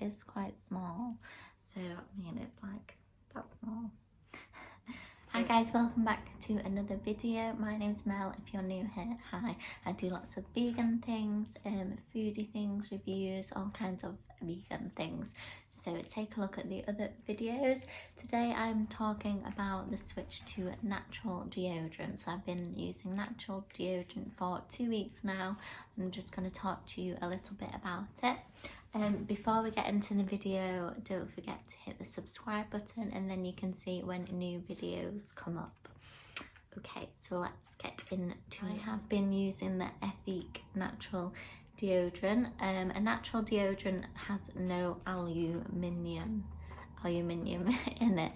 is quite small. So I mean, it's like that small. Hi guys, welcome back to another video. My name's Mel. If you're new here, hi. I do lots of vegan things, foodie things, reviews, all kinds of vegan things. So take a look at the other videos. Today I'm talking about the switch to natural deodorant. So I've been using natural deodorant for 2 weeks now. I'm just going to talk to you a little bit about it. Before we get into the video, don't forget to hit the subscribe button and then you can see when new videos come up. Okay, so let's get into it. I have been using the Ethique Natural Deodorant. A natural deodorant has no aluminium in it,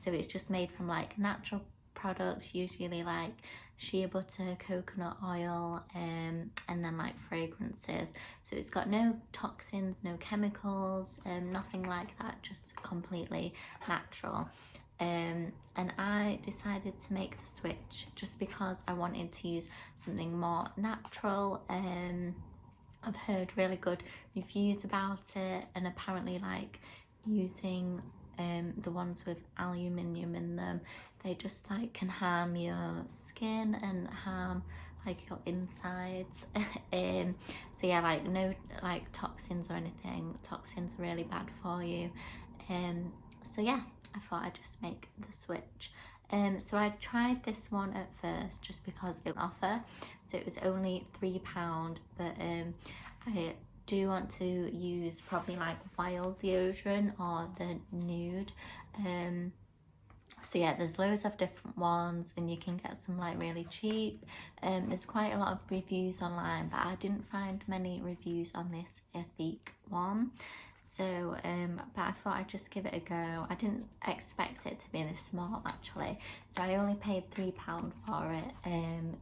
so it's just made from like natural products, usually like shea butter, coconut oil, and then like fragrances. So it's got no toxins, no chemicals, nothing like that, just completely natural. And I decided to make the switch just because I wanted to use something more natural. I've heard really good reviews about it, and apparently like using the ones with aluminium in them, they just like can harm your skin and harm like your insides. So yeah, like no like toxins or anything. Toxins are really bad for you. So yeah, I thought I'd just make the switch. So I tried this one at first just because it was on offer, so it was only £3, but I do want to use probably like wild deodorant or the nude. So yeah, there's loads of different ones and you can get some like really cheap. There's quite a lot of reviews online, but I didn't find many reviews on this Ethique one. So but I thought I'd just give it a go. I didn't expect it to be this small actually, so I only paid £3 for it.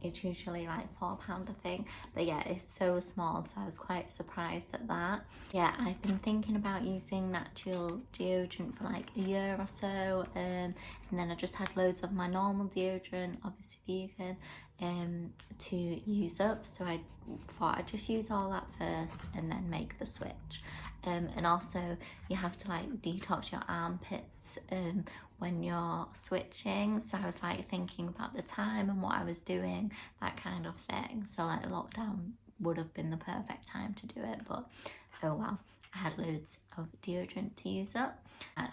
It's usually like £4 I think, but yeah, it's so small, so I was quite surprised at that. Yeah, I've been thinking about using natural deodorant for like a year or so, and then I just had loads of my normal deodorant, obviously vegan, to use up, so I thought I'd just use all that first and then make the switch. And also you have to like detox your armpits when you're switching, so I was like thinking about the time and what I was doing, that kind of thing. So like lockdown would have been the perfect time to do it, but oh well, I had loads of deodorant to use up.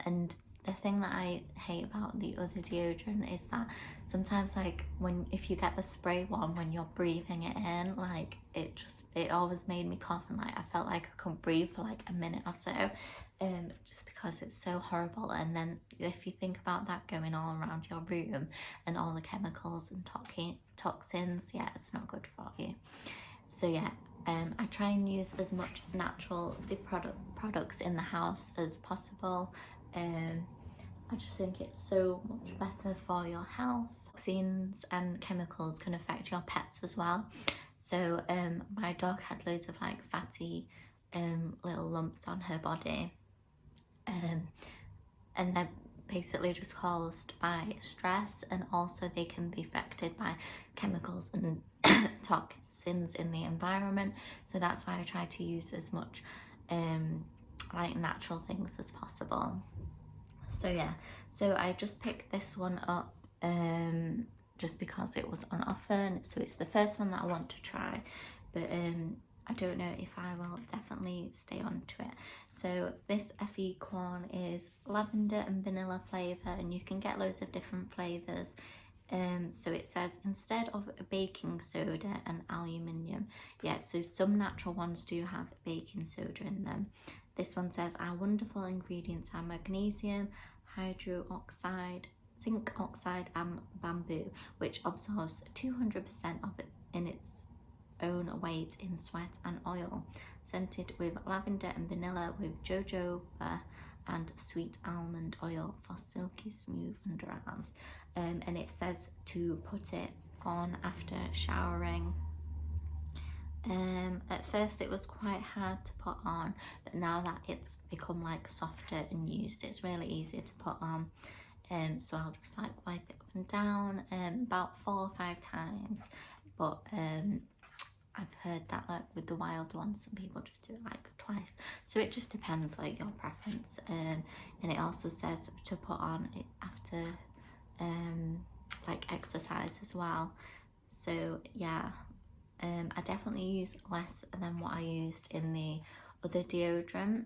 And the thing that I hate about the other deodorant is that sometimes like if you get the spray one, when you're breathing it in, like it always made me cough, and like I felt like I couldn't breathe for like a minute or so, just because it's so horrible. And then if you think about that going all around your room and all the chemicals and toxins, yeah, it's not good for you. So yeah, I try and use as much natural products in the house as possible. I just think it's so much better for your health. Toxins and chemicals can affect your pets as well. So my dog had loads of like fatty little lumps on her body, and they're basically just caused by stress, and also they can be affected by chemicals and toxins in the environment. So that's why I try to use as much like natural things as possible. So yeah, so I just picked this one up just because it was on offer, and so it's the first one that I want to try, but I don't know if I will definitely stay on to it. So this Ethique one is lavender and vanilla flavour, and you can get loads of different flavours. So it says instead of baking soda and aluminium. Yeah, so some natural ones do have baking soda in them. This one says our wonderful ingredients are magnesium, hydroxide, zinc oxide and bamboo, which absorbs 200% of it in its own weight in sweat and oil. Scented with lavender and vanilla with jojoba and sweet almond oil for silky smooth underarms. And it says to put it on after showering. At first it was quite hard to put on, but now that it's become like softer and used, it's really easy to put on. So I'll just like wipe it up and down about 4 or 5 times, but I've heard that like with the wild ones, some people just do it like twice. So it just depends like your preference. And it also says to put on it after like exercise as well. So yeah, I definitely use less than what I used in the other deodorant.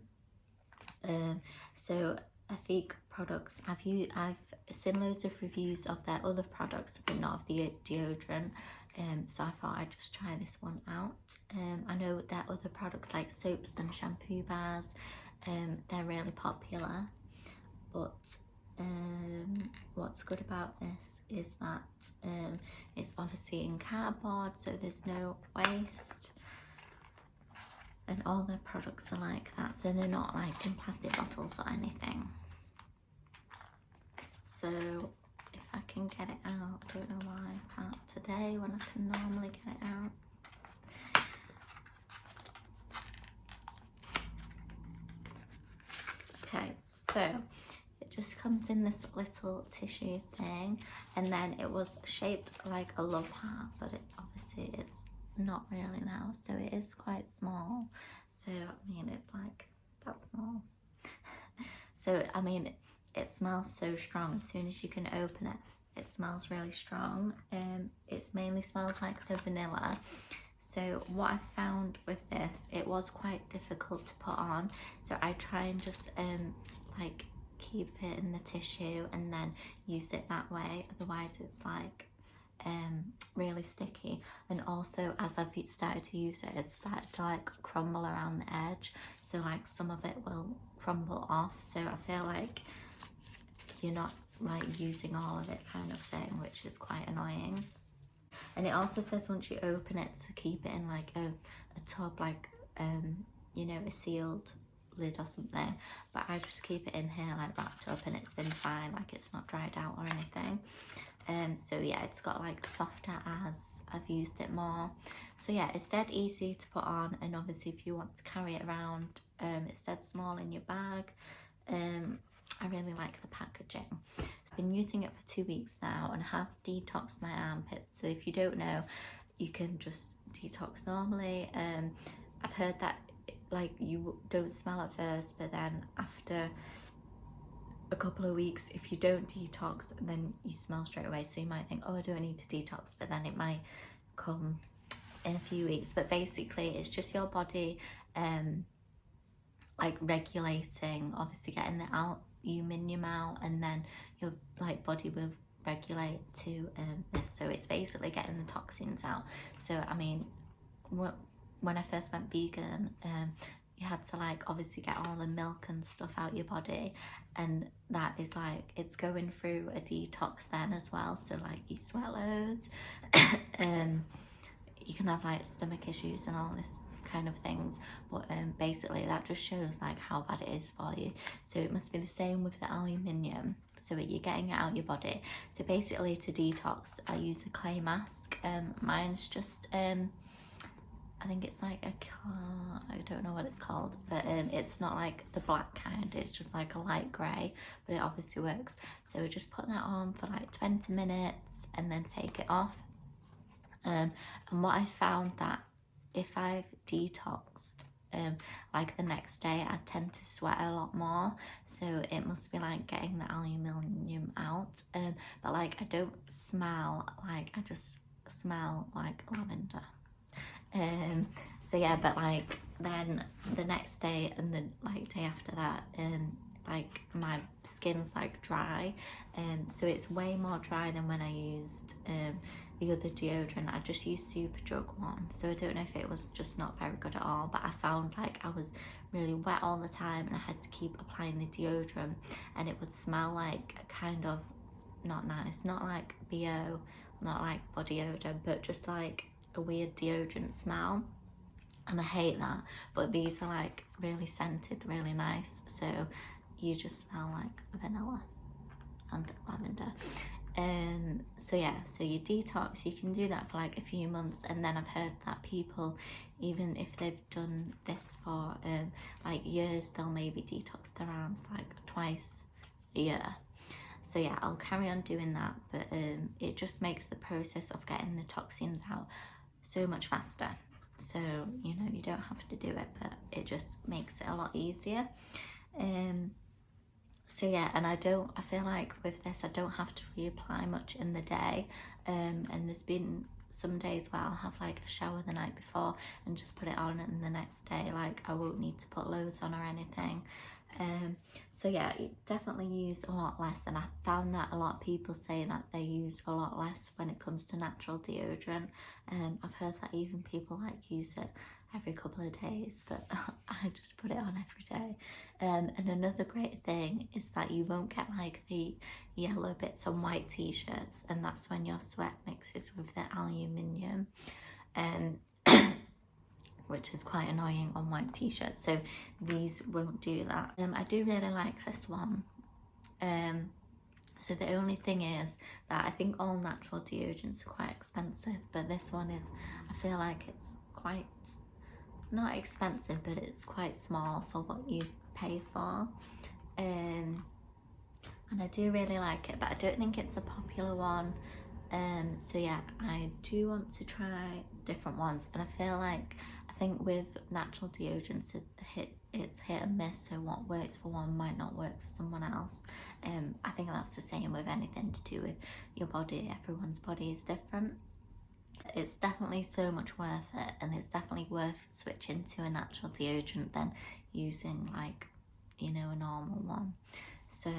So Ethique products, I've seen loads of reviews of their other products but not of the deodorant, so I thought I'd just try this one out. I know their other products like soaps and shampoo bars, they're really popular, but what's good about this is that it's obviously in cardboard, so there's no waste, and all their products are like that, so they're not like in plastic bottles or anything. So if I can get it out, I don't know why I can't today when I can normally get it out. Okay, so it just comes in this little tissue thing, and then it was shaped like a love heart, but it obviously it's not really now, so it is quite small. So I mean, it's like that small. So I mean, it smells so strong. As soon as you can open it, it smells really strong. It mainly smells like the vanilla. So what I found with this, it was quite difficult to put on, so I try and just like keep it in the tissue and then use it that way, otherwise it's like really sticky. And also as I've started to use it, it's started to like crumble around the edge, so like some of it will crumble off, so I feel like you're not like using all of it kind of thing, which is quite annoying. And it also says once you open it to keep it in like a tub, like you know, a sealed lid or something, but I just keep it in here like wrapped up, and it's been fine, like it's not dried out or anything. So yeah, it's got like softer as I've used it more. So yeah, it's dead easy to put on, and obviously if you want to carry it around, it's dead small in your bag. I really like the packaging. I've been using it for 2 weeks now and have detoxed my armpits. So if you don't know, you can just detox normally. I've heard that like you don't smell at first, but then after a couple of weeks, if you don't detox, then you smell straight away. So you might think, oh, I don't need to detox, but then it might come in a few weeks. But basically it's just your body like regulating, obviously getting the aluminium out, and then your like body will regulate to this. So it's basically getting the toxins out. So I mean, when I first went vegan, you had to like obviously get all the milk and stuff out your body, and that is like, it's going through a detox then as well. So like you sweat loads, you can have like stomach issues and all this kind of things, but basically that just shows like how bad it is for you. So it must be the same with the aluminium, so you're getting it out your body. So basically to detox, I use a clay mask. Mine's just I think it's like I don't know what it's called, but it's not like the black kind, it's just like a light grey, but it obviously works. So just put that on for like 20 minutes and then take it off. And what I found, that if I've detoxed, like the next day, I tend to sweat a lot more. So it must be like getting the aluminium out. But like I don't smell, like I just smell like lavender. So yeah, but like then the next day and the like day after that, like my skin's like dry, so it's way more dry than when I used the other deodorant. I just used Superdrug one, so I don't know if it was just not very good at all, but I found like I was really wet all the time and I had to keep applying the deodorant, and it would smell like kind of not nice, not like BO, not like body odor, but just like a weird deodorant smell, and I hate that. But these are like really scented, really nice, so you just smell like vanilla and lavender. So yeah, so you detox, you can do that for like a few months, and then I've heard that people, even if they've done this for like years, they'll maybe detox their arms like twice a year. So yeah, I'll carry on doing that, but it just makes the process of getting the toxins out so much faster. so you know you don't have to do it, but it just makes it a lot easier. So yeah, and I feel like with this I don't have to reapply much in the day, and there's been some days where I'll have like a shower the night before and just put it on, and the next day like I won't need to put loads on or anything. So yeah, you definitely use a lot less, and I found that a lot of people say that they use a lot less when it comes to natural deodorant. I've heard that even people like use it every couple of days, but I just put it on every day. And another great thing is that you won't get like the yellow bits on white t-shirts, and that's when your sweat mixes with the aluminium, which is quite annoying on white t-shirts, so these won't do that. I do really like this one. So the only thing is that I think all natural deodorants are quite expensive, but this one is, I feel like it's quite, not expensive, but it's quite small for what you pay for. And I do really like it, but I don't think it's a popular one. So yeah, I do want to try different ones, and I feel like, I think with natural deodorants it's hit and miss, so what works for one might not work for someone else. I think that's the same with anything to do with your body. Everyone's body is different. It's definitely so much worth it, and it's definitely worth switching to a natural deodorant than using like, you know, a normal one. So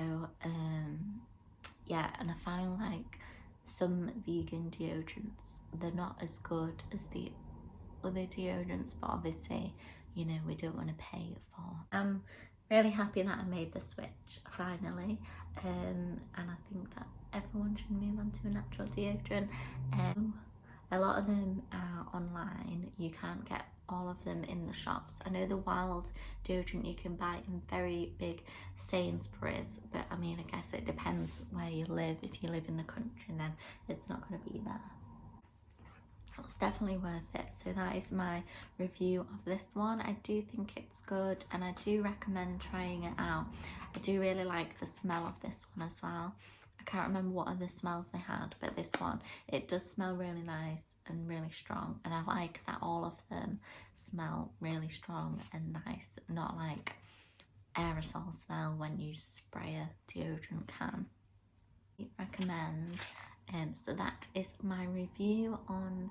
yeah, and I find like some vegan deodorants, they're not as good as the other deodorants, but obviously, you know, we don't want to pay for. I'm really happy that I made the switch finally, and I think that everyone should move on to a natural deodorant. A lot of them are online, you can't get all of them in the shops. I know the Wild deodorant you can buy in very big Sainsbury's, but I mean, I guess it depends where you live. If you live in the country, then it's not going to be there. It's definitely worth it. So that is my review of this one. I do think it's good, and I do recommend trying it out. I do really like the smell of this one as well. I can't remember what other smells they had, but this one, it does smell really nice and really strong, and I like that all of them smell really strong and nice, not like aerosol smell when you spray a deodorant can. I recommend. So that is my review on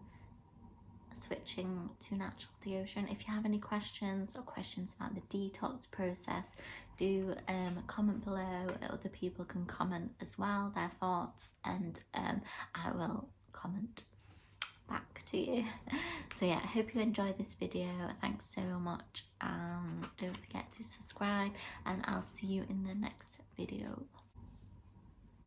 switching to natural deodorant. If you have any questions or questions about the detox process, do comment below. Other people can comment as well their thoughts, and I will comment back to you. So yeah, I hope you enjoyed this video. Thanks so much, and don't forget to subscribe, and I'll see you in the next video.